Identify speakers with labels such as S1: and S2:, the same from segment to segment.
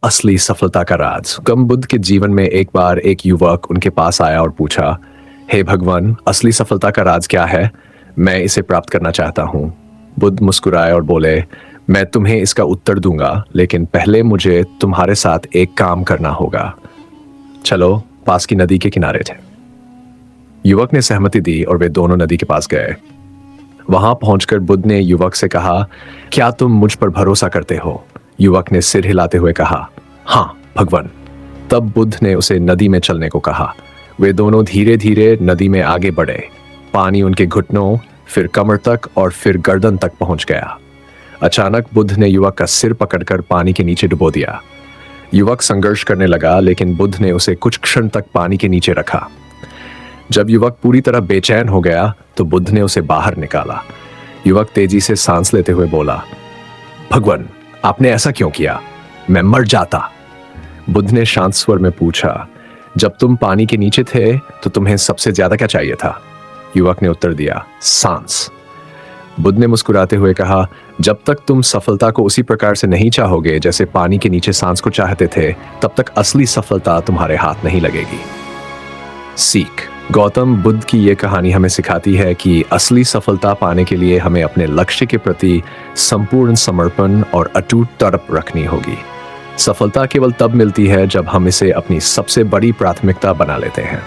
S1: असली सफलता का राज। गौतम बुद्ध के जीवन में एक बार एक युवक उनके पास आया और पूछा, हे भगवान, असली सफलता का राज क्या है? मैं इसे प्राप्त करना चाहता हूँ। बुद्ध मुस्कुराए और बोले, मैं तुम्हें इसका उत्तर दूंगा, लेकिन पहले मुझे तुम्हारे साथ एक काम करना होगा। चलो। पास की नदी के किनारे थे। युवक ने सहमति दी और वे दोनों नदी के पास गए। वहां पहुंचकर बुद्ध ने युवक से कहा, क्या तुम मुझ पर भरोसा करते हो? युवक ने सिर हिलाते हुए कहा, हाँ भगवान। तब बुद्ध ने उसे नदी में चलने को कहा। वे दोनों धीरे धीरे नदी में आगे बढ़े। पानी उनके घुटनों, फिर कमर तक और फिर गर्दन तक पहुंच गया। अचानक बुद्ध ने युवक का सिर पकड़कर पानी के नीचे डुबो दिया। युवक संघर्ष करने लगा, लेकिन बुद्ध ने उसे कुछ क्षण तक पानी के नीचे रखा। जब युवक पूरी तरह बेचैन हो गया तो बुद्ध ने उसे बाहर निकाला। युवक तेजी से सांस लेते हुए बोला, भगवान, आपने ऐसा क्यों किया? मैं मर जाता। बुद्ध ने शांत स्वर में पूछा, जब तुम पानी के नीचे थे तो तुम्हें सबसे ज्यादा क्या चाहिए था? युवक ने उत्तर दिया, सांस। बुद्ध ने मुस्कुराते हुए कहा, जब तक तुम सफलता को उसी प्रकार से नहीं चाहोगे जैसे पानी के नीचे सांस को चाहते थे, तब तक असली सफलता तुम्हारे हाथ नहीं लगेगी। सीख। गौतम बुद्ध की यह कहानी हमें सिखाती है कि असली सफलता पाने के लिए हमें अपने लक्ष्य के प्रति संपूर्ण समर्पण और अटूट तड़प रखनी होगी। सफलता केवल तब मिलती है जब हम इसे अपनी सबसे बड़ी प्राथमिकता बना लेते हैं।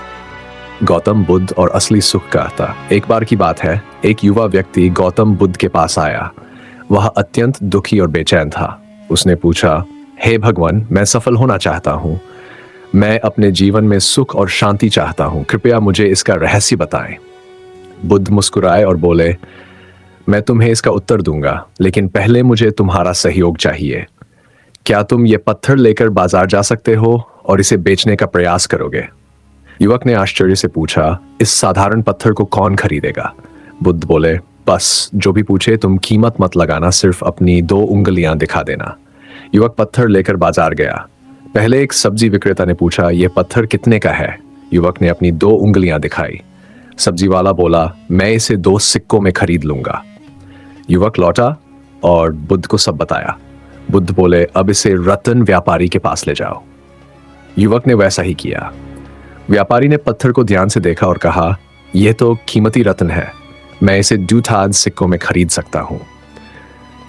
S1: गौतम बुद्ध और असली सुख का था। एक बार की बात है, एक युवा व्यक्ति गौतम बुद्ध के पास आया। वह अत्यंत दुखी और बेचैन था। उसने पूछा, हे भगवान, मैं सफल होना चाहता हूँ। मैं अपने जीवन में सुख और शांति चाहता हूँ। कृपया मुझे इसका रहस्य बताएं। बुद्ध मुस्कुराए और बोले, मैं तुम्हें इसका उत्तर दूंगा, लेकिन पहले मुझे तुम्हारा सहयोग चाहिए। क्या तुम ये पत्थर लेकर बाजार जा सकते हो और इसे बेचने का प्रयास करोगे? युवक ने आश्चर्य से पूछा, इस साधारण पत्थर को कौन खरीदेगा? बुद्ध बोले, बस जो भी पूछे तुम कीमत मत लगाना, सिर्फ अपनी 2 उंगलियां दिखा देना। युवक पत्थर लेकर बाजार गया। पहले एक सब्जी विक्रेता ने पूछा, यह पत्थर कितने का है? युवक ने अपनी 2 उंगलियां दिखाई। सब्जी वाला बोला, मैं इसे 2 सिक्कों में खरीद लूंगा। युवक लौटा और बुद्ध को सब बताया। बुद्ध बोले, अब इसे रत्न व्यापारी के पास ले जाओ। युवक ने वैसा ही किया। व्यापारी ने पत्थर को ध्यान से देखा और कहा, यह तो कीमती रत्न है, मैं इसे 2 सिक्कों में खरीद सकता हूं।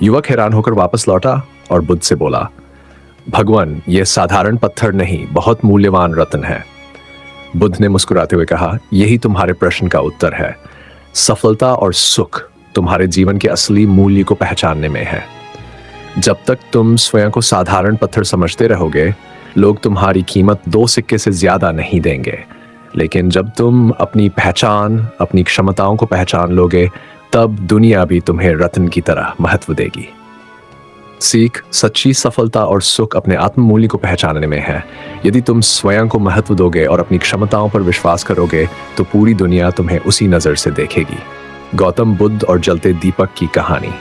S1: युवक हैरान होकर वापस लौटा और बुद्ध से बोला, भगवान, यह साधारण पत्थर नहीं, बहुत मूल्यवान रत्न है। बुद्ध ने मुस्कुराते हुए कहा, यही तुम्हारे प्रश्न का उत्तर है। सफलता और सुख तुम्हारे जीवन के असली मूल्य को पहचानने में है। जब तक तुम स्वयं को साधारण पत्थर समझते रहोगे, लोग तुम्हारी कीमत 2 सिक्के से ज्यादा नहीं देंगे। लेकिन जब तुम अपनी पहचान, अपनी क्षमताओं को पहचान लोगे, तब दुनिया भी तुम्हें रत्न की तरह महत्व देगी। सीख। सच्ची सफलता और सुख अपने आत्म मूल्य को पहचानने में है। यदि तुम स्वयं को महत्व दोगे और अपनी क्षमताओं पर विश्वास करोगे, तो पूरी दुनिया तुम्हें उसी नजर से देखेगी। गौतम बुद्ध और जलते दीपक की कहानी।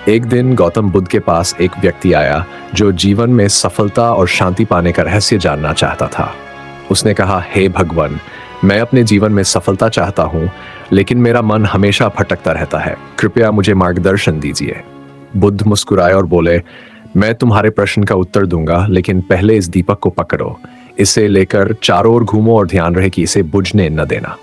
S1: एक दिन गौतम बुद्ध के पास एक व्यक्ति आया जो जीवन में सफलता और शांति पाने का रहस्य जानना चाहता था। उसने कहा, हे भगवान, मैं अपने जीवन में सफलता चाहता हूँ, लेकिन मेरा मन हमेशा भटकता रहता है। कृपया मुझे मार्गदर्शन दीजिए। बुद्ध मुस्कुराए और बोले, मैं तुम्हारे प्रश्न का उत्तर दूंगा, लेकिन पहले इस दीपक को पकड़ो। इसे लेकर चारों ओर घूमो और ध्यान रहे कि इसे बुझने न देना।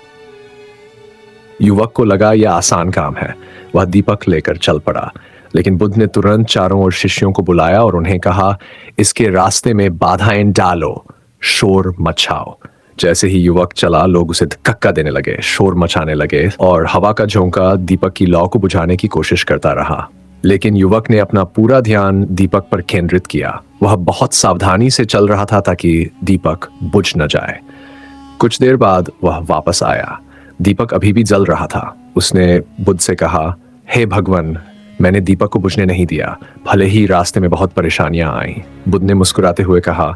S1: युवक को लगा यह आसान काम है। वह दीपक लेकर चल पड़ा, लेकिन बुद्ध ने तुरंत चारों ओर शिष्यों को बुलाया और उन्हें कहा, इसके रास्ते में बाधाएं डालो, शोर मचाओ। जैसे ही युवक चला, लोग उसे धक्का देने लगे, शोर मचाने लगे और हवा का झोंका दीपक की लौ को बुझाने की कोशिश करता रहा। लेकिन युवक ने अपना पूरा ध्यान दीपक पर केंद्रित किया। वह बहुत सावधानी से चल रहा था ताकि दीपक बुझ न जाए। कुछ देर बाद वह वापस आया। दीपक अभी भी जल रहा था। उसने बुद्ध से कहा, हे भगवान, मैंने दीपक को बुझने नहीं दिया, भले ही रास्ते में बहुत परेशानियां आईं। बुद्ध ने मुस्कुराते हुए कहा,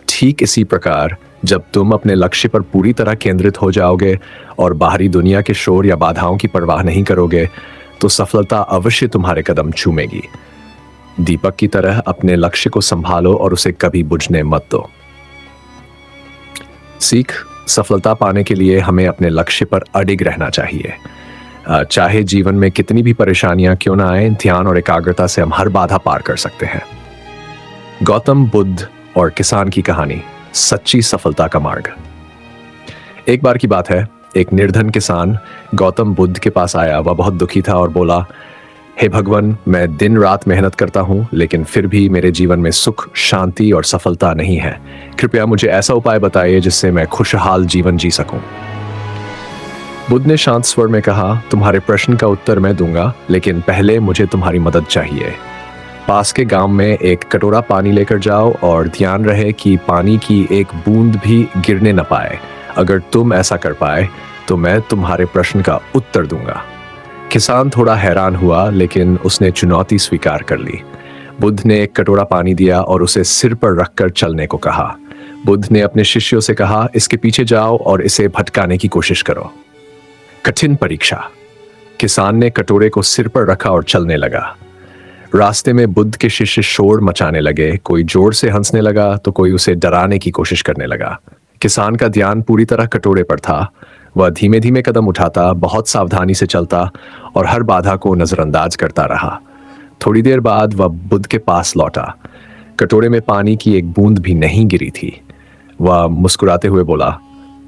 S1: ठीक इसी प्रकार जब तुम अपने लक्ष्य पर पूरी तरह केंद्रित हो जाओगे और बाहरी दुनिया के शोर या बाधाओं की परवाह नहीं करोगे, तो सफलता अवश्य तुम्हारे कदम चूमेगी। दीपक की तरह अपने लक्ष्य को संभालो और उसे कभी बुझने मत दो। सीख। सफलता पाने के लिए हमें अपने लक्ष्य पर अडिग रहना चाहिए। चाहे जीवन में कितनी भी परेशानियां क्यों ना आए, ध्यान और एकाग्रता से हम हर बाधा पार कर सकते हैं। गौतम बुद्ध और किसान की कहानी, सच्ची सफलता का मार्ग। एक बार की बात है, एक निर्धन किसान गौतम बुद्ध के पास आया। वह बहुत दुखी था और बोला, हे भगवान, मैं दिन रात मेहनत करता हूँ, लेकिन फिर भी मेरे जीवन में सुख, शांति और सफलता नहीं है। कृपया मुझे ऐसा उपाय बताइए जिससे मैं खुशहाल जीवन जी सकूं। बुद्ध ने शांत स्वर में कहा, तुम्हारे प्रश्न का उत्तर मैं दूंगा, लेकिन पहले मुझे तुम्हारी मदद चाहिए। पास के गांव में एक कटोरा पानी लेकर जाओ और ध्यान रहे कि पानी की एक बूंद भी गिरने न पाए। अगर तुम ऐसा कर पाए तो मैं तुम्हारे प्रश्न का उत्तर दूंगा। किसान थोड़ा हैरान हुआ, लेकिन उसने चुनौती स्वीकार कर ली। बुद्ध ने एक कटोरा पानी दिया और उसे सिर पर रखकर चलने को कहा। बुद्ध ने अपने शिष्यों से कहा, इसके पीछे जाओ और इसे भटकाने की कोशिश करो। कठिन परीक्षा। किसान ने कटोरे को सिर पर रखा और चलने लगा। रास्ते में बुद्ध के शिष्य शोर मचाने लगे। कोई जोर से हंसने लगा तो कोई उसे डराने की कोशिश करने लगा। किसान का ध्यान पूरी तरह कटोरे पर था। वह धीमे धीमे कदम उठाता, बहुत सावधानी से चलता और हर बाधा को नजरअंदाज करता रहा। थोड़ी देर बाद वह बुद्ध के पास लौटा। कटोरे में पानी की एक बूंद भी नहीं गिरी थी। वह मुस्कुराते हुए बोला,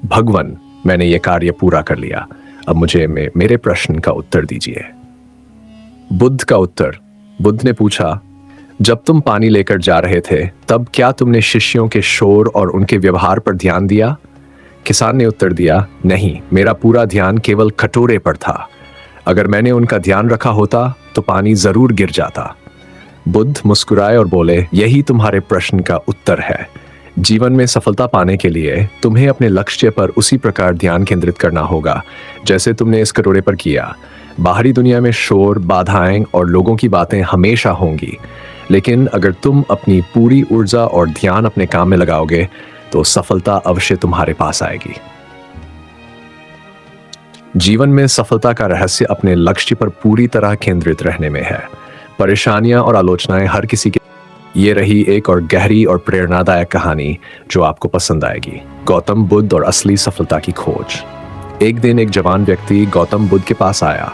S1: भगवान, मैंने यह कार्य पूरा कर लिया। अब मुझे मेरे प्रश्न का उत्तर दीजिए। बुद्ध का उत्तर। बुद्ध ने पूछा, जब तुम पानी लेकर जा रहे थे तब क्या तुमने शिष्यों के शोर और उनके व्यवहार पर ध्यान दिया? किसान ने उत्तर दिया, नहीं, मेरा पूरा ध्यान केवल कटोरे पर था। अगर मैंने उनका ध्यान रखा होता तो पानी जरूर गिर जाता। बुद्ध मुस्कुराए और बोले, यही तुम्हारे प्रश्न का उत्तर है। जीवन में सफलता पाने के लिए तुम्हें अपने लक्ष्य पर उसी प्रकार ध्यान केंद्रित करना होगा जैसे तुमने इस कटोरे पर किया। बाहरी दुनिया में शोर, बाधाएं और लोगों की बातें हमेशा होंगी, लेकिन अगर तुम अपनी पूरी ऊर्जा और ध्यान अपने काम में लगाओगे तो सफलता अवश्य तुम्हारे पास आएगी। जीवन में सफलता का रहस्य अपने लक्ष्य पर पूरी तरह केंद्रित रहने में है। परेशानियां और आलोचनाएं हर किसी के। ये रही एक और गहरी और प्रेरणादायक कहानी जो आपको पसंद आएगी। गौतम बुद्ध और असली सफलता की खोज। एक दिन एक जवान व्यक्ति गौतम बुद्ध के पास आया।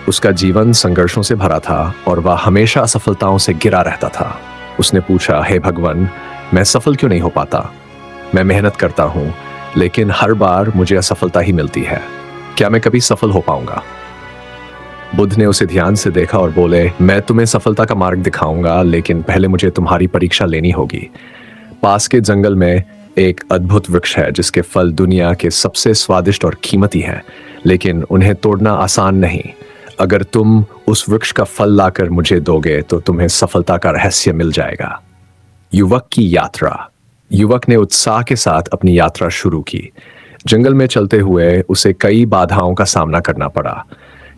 S1: उसका जीवन संघर्षों से भरा था और वह हमेशा असफलताओं से घिरा रहता था। उसने पूछा, हे भगवान, मैं सफल क्यों नहीं हो पाता? मैं मेहनत करता हूँ, लेकिन हर बार मुझे असफलता ही मिलती है। क्या मैं कभी सफल हो पाऊंगा? बुद्ध ने उसे ध्यान से देखा और बोले, मैं तुम्हें सफलता का मार्ग दिखाऊंगा, लेकिन पहले मुझे तुम्हारी परीक्षा लेनी होगी। पास के जंगल में एक अद्भुत वृक्ष है जिसके फल दुनिया के सबसे स्वादिष्ट और कीमती हैं, लेकिन उन्हें तोड़ना आसान नहीं। अगर तुम उस वृक्ष का फल लाकर मुझे दोगे तो तुम्हें सफलता का रहस्य मिल जाएगा। युवक की यात्रा। युवक ने उत्साह के साथ अपनी यात्रा शुरू की। जंगल में चलते हुए उसे कई बाधाओं का सामना करना पड़ा।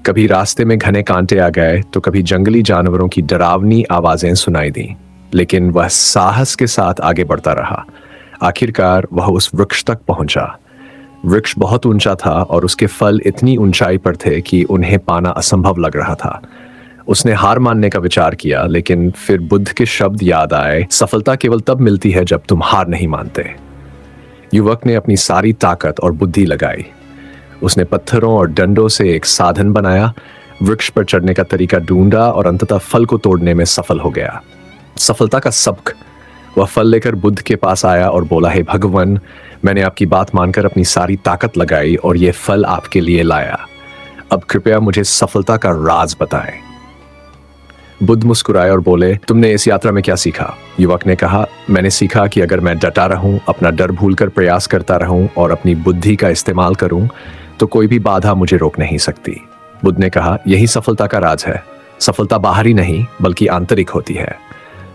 S1: कभी रास्ते में घने कांटे आ गए तो कभी जंगली जानवरों की डरावनी आवाजें सुनाई दी, लेकिन वह साहस के साथ आगे बढ़ता रहा। आखिरकार वह उस वृक्ष तक पहुंचा। वृक्ष बहुत ऊंचा था और उसके फल इतनी ऊंचाई पर थे कि उन्हें पाना असंभव लग रहा था। उसने हार मानने का विचार किया, लेकिन फिर बुद्ध के शब्द याद आए, सफलता केवल तब मिलती है जब तुम हार नहीं मानते। युवक ने अपनी सारी ताकत और बुद्धि लगाई। उसने पत्थरों और डंडों से एक साधन बनाया, वृक्ष पर चढ़ने का तरीका ढूंढा और अंततः फल को तोड़ने में सफल हो गया। सफलता का सबक। वह फल लेकर बुद्ध के पास आया और बोला, हे भगवान, मैंने आपकी बात मानकर अपनी सारी ताकत लगाई और यह फल आपके लिए लाया। अब कृपया मुझे सफलता का राज बताएं। बुद्ध मुस्कुराए और बोले, तुमने इस यात्रा में क्या सीखा? युवक ने कहा, मैंने सीखा कि अगर मैं डटा रहूं, अपना डर भूलकर प्रयास करता रहूं और अपनी बुद्धि का इस्तेमाल करूं तो कोई भी बाधा मुझे रोक नहीं सकती। बुद्ध ने कहा, यही सफलता का राज है। सफलता बाहरी नहीं बल्कि आंतरिक होती है।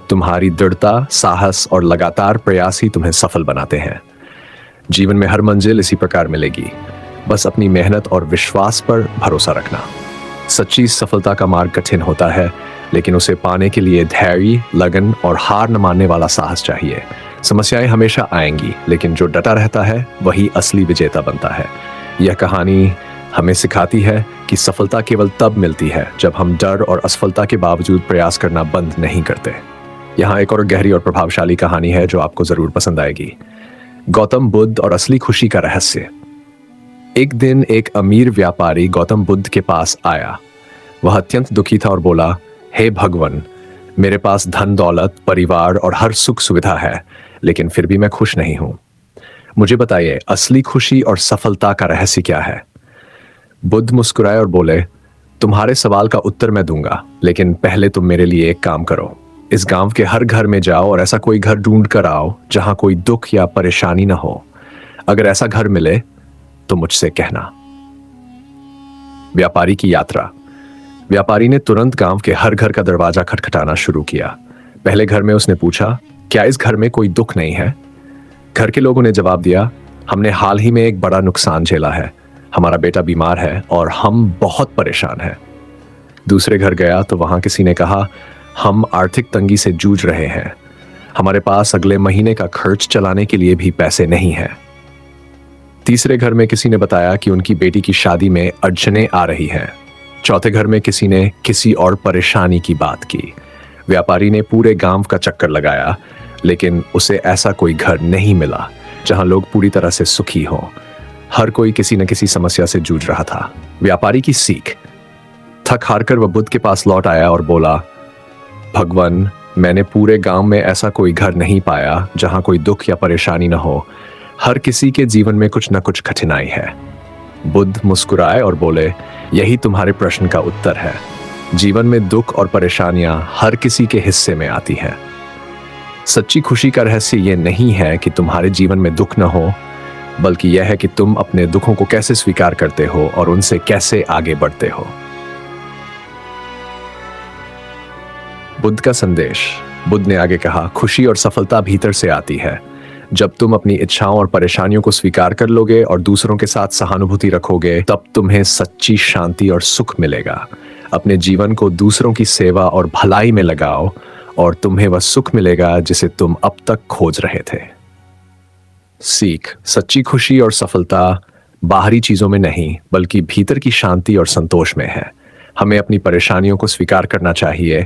S1: तुम्हारी दृढ़ता, साहस और लगातार प्रयास ही तुम्हें सफल बनाते हैं। जीवन में हर मंजिल इसी प्रकार मिलेगी, बस अपनी मेहनत और विश्वास पर भरोसा रखना। सच्ची सफलता का मार्ग कठिन होता है, लेकिन उसे पाने के लिए धैर्य, लगन और हार न मानने वाला साहस चाहिए। समस्याएं हमेशा आएंगी, लेकिन जो डटा रहता है वही असली विजेता बनता है। यह कहानी हमें सिखाती है कि सफलता केवल तब मिलती है जब हम डर और असफलता के बावजूद प्रयास करना बंद नहीं करते। यहाँ एक और गहरी और प्रभावशाली कहानी है जो आपको जरूर पसंद आएगी। गौतम बुद्ध और असली खुशी का रहस्य। एक दिन एक अमीर व्यापारी गौतम बुद्ध के पास आया। वह अत्यंत दुखी था और बोला, हे भगवान, मेरे पास धन दौलत, परिवार और हर सुख सुविधा है, लेकिन फिर भी मैं खुश नहीं हूं। मुझे बताइए, असली खुशी और सफलता का रहस्य क्या है? बुद्ध मुस्कुराए और बोले, तुम्हारे सवाल का उत्तर मैं दूंगा, लेकिन पहले तुम मेरे लिए एक काम करो। इस गांव के हर घर में जाओ और ऐसा कोई घर ढूंढ कर आओ जहां कोई दुख या परेशानी ना हो। अगर ऐसा घर मिले तो मुझसे कहना। व्यापारी की यात्रा। व्यापारी ने तुरंत गांव के हर घर का दरवाजा खटखटाना शुरू किया। पहले घर में उसने पूछा, क्या इस घर में कोई दुख नहीं है? घर के लोगों ने जवाब दिया, हमने हाल ही में एक बड़ा नुकसान झेला है, हमारा बेटा बीमार है और हम बहुत परेशान हैं। दूसरे घर गया तो वहां किसी ने कहा, हम आर्थिक तंगी से जूझ रहे हैं, हमारे पास अगले महीने का खर्च चलाने के लिए भी पैसे नहीं हैं। तीसरे घर में किसी ने बताया कि उनकी बेटी की शादी में अड़चनें आ रही हैं। चौथे घर में किसी ने किसी और परेशानी की बात की। व्यापारी ने पूरे गांव का चक्कर लगाया, लेकिन उसे ऐसा कोई घर नहीं मिला जहां लोग पूरी तरह से सुखी हों। हर कोई किसी न किसी समस्या से जूझ रहा था। व्यापारी की सीख। थक हार कर वह बुद्ध के पास लौट आया और बोला, भगवान, मैंने पूरे गांव में ऐसा कोई घर नहीं पाया जहां कोई दुख या परेशानी न हो। हर किसी के जीवन में कुछ न कुछ कठिनाई है। बुद्ध मुस्कुराए और बोले, यही तुम्हारे प्रश्न का उत्तर है। जीवन में दुख और परेशानियां हर किसी के हिस्से में आती हैं। सच्ची खुशी का रहस्य यह नहीं है कि तुम्हारे जीवन में दुख न हो, बल्कि यह है कि तुम अपने दुखों को कैसे स्वीकार करते हो और उनसे कैसे आगे बढ़ते हो। बुद्ध का संदेश। बुद्ध ने आगे कहा, खुशी और सफलता भीतर से आती है। जब तुम अपनी इच्छाओं और परेशानियों को स्वीकार कर लोगे और दूसरों के साथ सहानुभूति रखोगे, तब तुम्हें सच्ची शांति और सुख मिलेगा। अपने जीवन को दूसरों की सेवा और भलाई में लगाओ और तुम्हें वह सुख मिलेगा जिसे तुम अब तक खोज रहे थे। सीख। सच्ची खुशी और सफलता बाहरी चीजों में नहीं, बल्कि भीतर की शांति और संतोष में है। हमें अपनी परेशानियों को स्वीकार करना चाहिए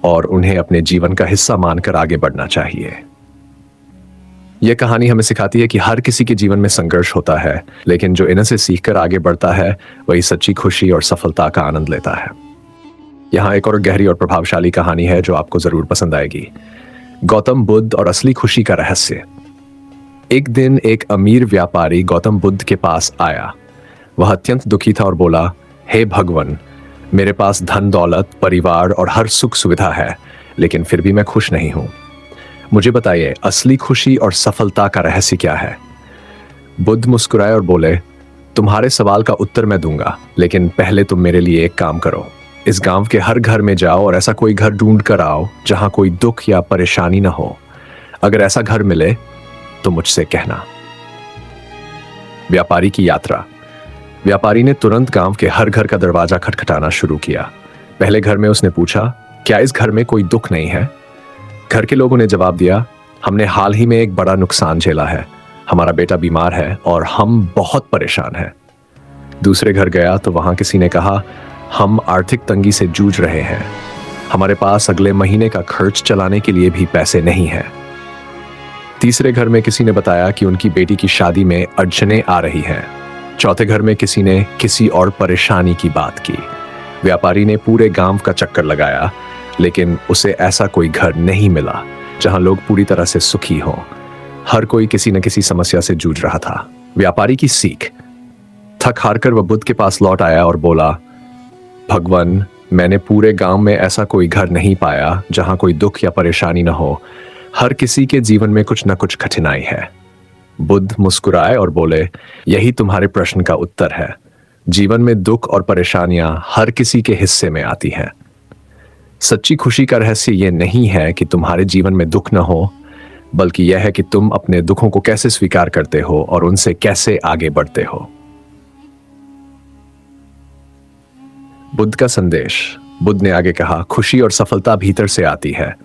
S1: और उन्हें अपने जीवन का हिस्सा मानकर आगे बढ़ना चाहिए। यह कहानी हमें सिखाती है कि हर किसी के जीवन में संघर्ष होता है, लेकिन जो इन्हें से सीखकर आगे बढ़ता है वही सच्ची खुशी और सफलता का आनंद लेता है। यहाँ एक और गहरी और प्रभावशाली कहानी है जो आपको जरूर पसंद आएगी। गौतम बुद्ध और असली खुशी का रहस्य। एक दिन एक अमीर व्यापारी गौतम बुद्ध के पास आया। वह अत्यंत दुखी था और बोला, हे भगवान, मेरे पास धन दौलत, परिवार और हर सुख सुविधा है, लेकिन फिर भी मैं खुश नहीं हूं। मुझे बताइए, असली खुशी और सफलता का रहस्य क्या है? बुद्ध मुस्कुराए और बोले, तुम्हारे सवाल का उत्तर मैं दूंगा, लेकिन पहले तुम मेरे लिए एक काम करो। इस गांव के हर घर में जाओ और ऐसा कोई घर ढूंढ कर आओ जहां कोई दुख या परेशानी ना हो। अगर ऐसा घर मिले तो मुझसे कहना। व्यापारी की यात्रा। व्यापारी ने तुरंत गांव के हर घर का दरवाजा खटखटाना शुरू किया। पहले घर में उसने पूछा, क्या इस घर में कोई दुख नहीं है? घर के लोगों ने जवाब दिया, हमने हाल ही में एक बड़ा नुकसान झेला है, हमारा बेटा बीमार है और हम बहुत परेशान हैं। दूसरे घर गया तो वहां किसी ने कहा, हम आर्थिक तंगी से जूझ रहे हैं, हमारे पास अगले महीने का खर्च चलाने के लिए भी पैसे नहीं हैं। तीसरे घर में किसी ने बताया कि उनकी बेटी की शादी में अड़चनें आ रही हैं। चौथे घर में किसी ने किसी और परेशानी की बात की। व्यापारी ने पूरे गांव का चक्कर लगाया, लेकिन उसे ऐसा कोई घर नहीं मिला जहां लोग पूरी तरह से सुखी हों। हर कोई किसी न किसी समस्या से जूझ रहा था। व्यापारी की सीख। थक हार कर वह बुद्ध के पास लौट आया और बोला, भगवान, मैंने पूरे गांव में ऐसा कोई घर नहीं पाया जहां कोई दुख या परेशानी न हो। हर किसी के जीवन में कुछ न कुछ कठिनाई है। बुद्ध मुस्कुराए और बोले, यही तुम्हारे प्रश्न का उत्तर है। जीवन में दुख और परेशानियां हर किसी के हिस्से में आती हैं। सच्ची खुशी का रहस्य यह नहीं है कि तुम्हारे जीवन में दुख न हो, बल्कि यह है कि तुम अपने दुखों को कैसे स्वीकार करते हो और उनसे कैसे आगे बढ़ते हो। बुद्ध का संदेश। बुद्ध ने आगे कहा, खुशी और सफलता भीतर से आती है।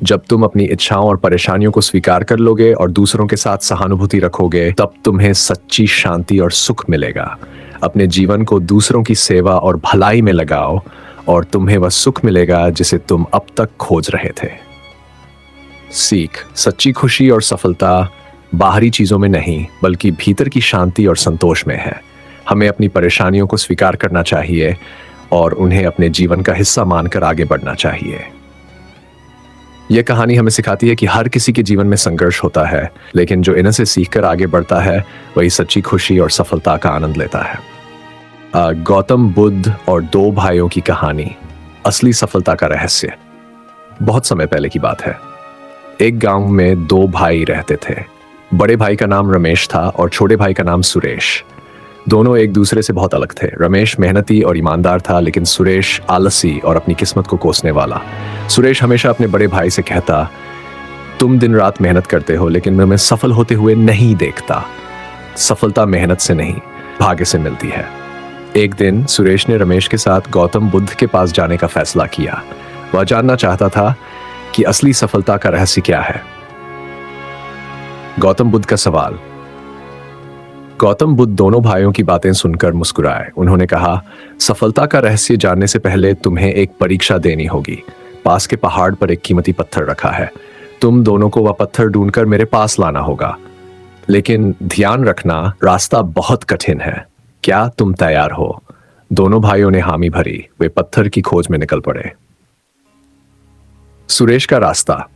S1: जब तुम अपनी इच्छाओं और परेशानियों को स्वीकार कर लोगे और दूसरों के साथ सहानुभूति रखोगे, तब तुम्हें सच्ची शांति और सुख मिलेगा। अपने जीवन को दूसरों की सेवा और भलाई में लगाओ और तुम्हें वह सुख मिलेगा जिसे तुम अब तक खोज रहे थे। सीख। सच्ची खुशी और सफलता बाहरी चीजों में नहीं, बल्कि भीतर की शांति और संतोष में है। हमें अपनी परेशानियों को स्वीकार करना चाहिए और उन्हें अपने जीवन का हिस्सा मानकर आगे बढ़ना चाहिए। यह कहानी हमें सिखाती है कि हर किसी के जीवन में संघर्ष होता है, लेकिन जो इन्हें से सीखकर आगे बढ़ता है वही सच्ची खुशी और सफलता का आनंद लेता है। गौतम बुद्ध और दो भाइयों की कहानी, असली सफलता का रहस्य। बहुत समय पहले की बात है। एक गांव में दो भाई रहते थे। बड़े भाई का नाम रमेश था और छोटे भाई का नाम सुरेश। दोनों एक दूसरे से बहुत अलग थे। रमेश मेहनती और ईमानदार था, लेकिन सुरेश आलसी और अपनी किस्मत को कोसने वाला। सुरेश हमेशा अपने बड़े भाई से कहता, तुम दिन रात मेहनत करते हो, लेकिन मैं सफल होते हुए नहीं देखता। सफलता मेहनत से नहीं, भाग्य से मिलती है। एक दिन सुरेश ने रमेश के साथ गौतम बुद्ध के पास जाने का फैसला किया। वह जानना चाहता था कि असली सफलता का रहस्य क्या है। गौतम बुद्ध का सवाल। गौतम बुद्ध दोनों भाइयों की बातें सुनकर मुस्कुराए। उन्होंने कहा, सफलता का रहस्य जानने से पहले तुम्हें एक परीक्षा देनी होगी। पास के पहाड़ पर एक कीमती पत्थर रखा है। तुम दोनों को वह पत्थर ढूंढकर मेरे पास लाना होगा, लेकिन ध्यान रखना, रास्ता बहुत कठिन है। क्या तुम तैयार हो? दोनों भाइयों ने हामी भरी। वे पत्थर की खोज में निकल पड़े। सुरेश का रास्ता।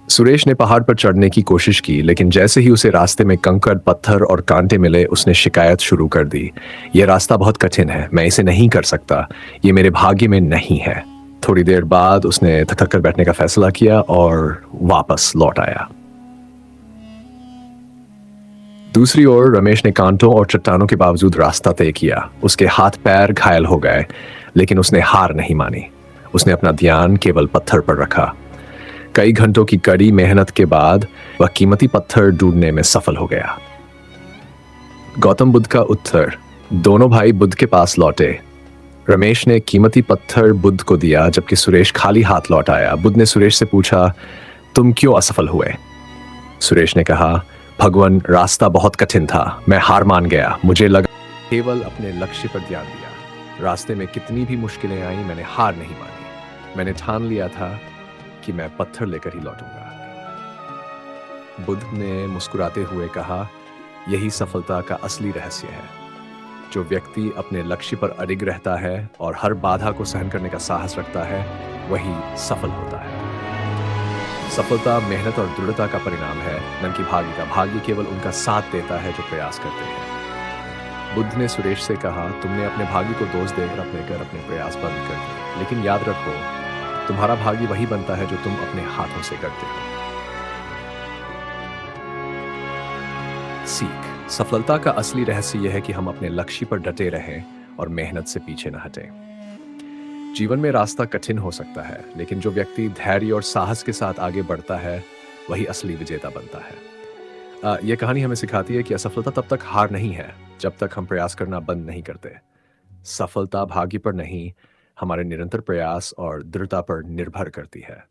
S1: सुरेश ने पहाड़ पर चढ़ने की कोशिश की, लेकिन जैसे ही उसे रास्ते में कंकड़, पत्थर और कांटे मिले, उसने शिकायत शुरू कर दी। यह रास्ता बहुत कठिन है, मैं इसे नहीं कर सकता, ये मेरे भाग्य में नहीं है। थोड़ी देर बाद उसने थक कर बैठने का फैसला किया और वापस लौट आया। दूसरी ओर रमेश ने कांटों और चट्टानों के बावजूद रास्ता तय किया। उसके हाथ पैर घायल हो गए, लेकिन उसने हार नहीं मानी। उसने अपना ध्यान केवल पत्थर पर रखा। कई घंटों की कड़ी मेहनत के बाद वह कीमती पत्थर ढूंढने में सफल हो गया। गौतम बुद्ध का उत्तर। दोनों भाई बुद्ध के पास लौटे। रमेश ने कीमती पत्थर बुद्ध को दिया, जबकि सुरेश खाली हाथ लौट आया। बुद्ध ने सुरेश से पूछा, तुम क्यों असफल हुए? सुरेश ने कहा, भगवान, रास्ता बहुत कठिन था, मैं हार मान गया। मुझे लगा केवल अपने लक्ष्य पर ध्यान दिया। रास्ते में कितनी भी मुश्किलें आई, मैंने हार नहीं मानी। मैंने ठान लिया था कि मैं पत्थर लेकर ही लौटूंगा। बुद्ध ने मुस्कुराते हुए कहा, यही सफलता का असली रहस्य है। जो व्यक्ति अपने लक्ष्य पर अडिग रहता है और हर बाधा को सहन करने का साहस रखता है, वही सफल होता है। सफलता मेहनत और दृढ़ता का परिणाम है, न कि भाग्य का। भाग्य केवल उनका साथ देता है जो प्रयास करते हैं। बुद्ध ने सुरेश से कहा, तुमने अपने भाग्य को दोष देकर अपने प्रयास बंद कर दिए, लेकिन याद रखो, तुम्हारा भाग्य वही बनता है जो तुम अपने हाथों से करते हो। सीख। सफलता का असली रहस्य यह है कि हम अपने लक्ष्य पर डटे रहें और मेहनत से पीछे न हटें। जीवन में रास्ता कठिन हो सकता है, लेकिन जो व्यक्ति धैर्य और साहस के साथ आगे बढ़ता है, वही असली विजेता बनता है। यह कहानी हमें सिखाती है कि असफलता तब तक हार नहीं है जब तक हम प्रयास करना बंद नहीं करते। सफलता भाग्य पर नहीं, हमारे निरंतर प्रयास और दृढ़ता पर निर्भर करती है।